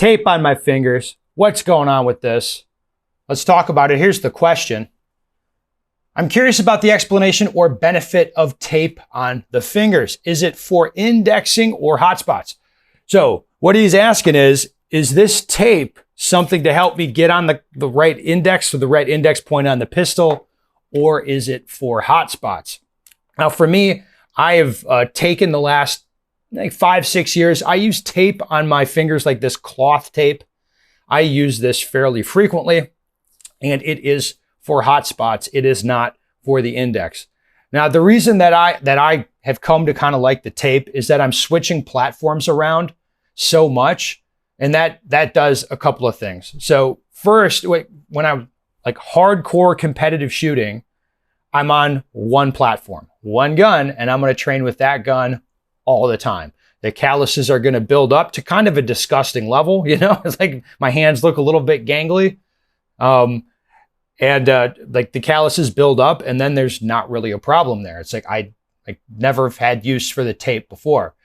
tape on my fingers. What's going on with this? Let's talk about it. Here's the question. I'm curious about the explanation or benefit of tape on the fingers. Is it for indexing or hotspots? So what he's asking is this tape something to help me get on the right index or the right index point on the pistol, or is it for hotspots? Now for me, I have taken the last 5-6 years, I use tape on my fingers like this cloth tape. I use this fairly frequently, and it is for hotspots. It is not for the index. Now, the reason that I have come to kind of like the tape is that I'm switching platforms around so much, and that does a couple of things. So first, when I'm like hardcore competitive shooting, I'm on one platform, one gun, and I'm going to train with that gun all the time. The calluses are going to build up to kind of a disgusting level. You know, it's like my hands look a little bit gangly. Like the calluses build up, and then there's not really a problem there. It's like I never have had use for the tape before.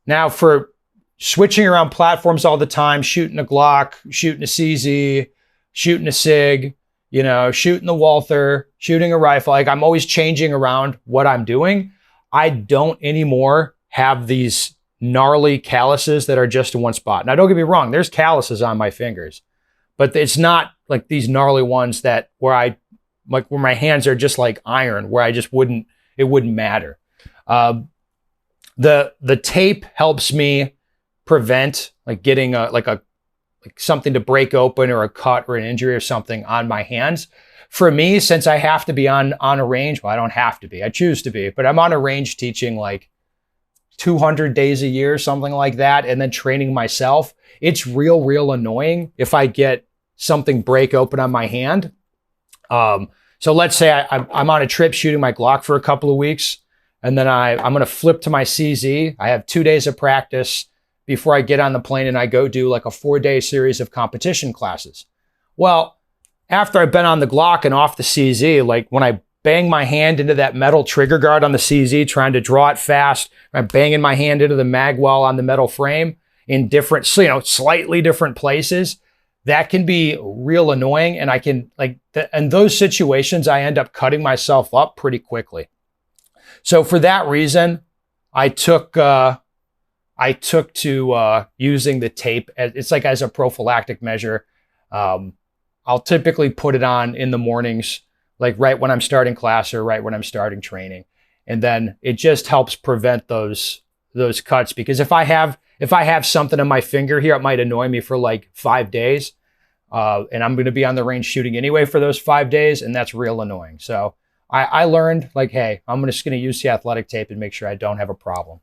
Now for switching around platforms all the time, shooting a Glock, shooting a CZ, shooting a SIG, you know, shooting the Walther, shooting a rifle, like I'm always changing around what I'm doing. I don't anymore have these gnarly calluses that are just in one spot. Now, don't get me wrong, there's calluses on my fingers, but it's not like these gnarly ones that where my hands are just like iron, where it wouldn't matter. The tape helps me prevent like getting like something to break open or a cut or an injury or something on my hands. For me, since I have to be on a range, well, I don't have to be, I choose to be, but I'm on a range teaching like 200 days a year, something like that, and then training myself. It's real annoying if I get something break open on my hand. So let's say I'm on a trip shooting my Glock for a couple of weeks, and then I'm going to flip to my CZ. I have 2 days of practice before I get on the plane, and I go do like a 4-day series of competition classes. Well, after I've been on the Glock and off the CZ, like when I bang my hand into that metal trigger guard on the CZ, trying to draw it fast, I'm banging my hand into the mag well on the metal frame in different, slightly different places. That can be real annoying, and I can in those situations, I end up cutting myself up pretty quickly. So for that reason, I took to using the tape. It's like as a prophylactic measure. I'll typically put it on in the mornings, like right when I'm starting class or right when I'm starting training. And then it just helps prevent those cuts, because if I have something on my finger here, it might annoy me for like 5 days. And I'm going to be on the range shooting anyway for those 5 days. And that's real annoying. So I learned like, hey, I'm just going to use the athletic tape and make sure I don't have a problem.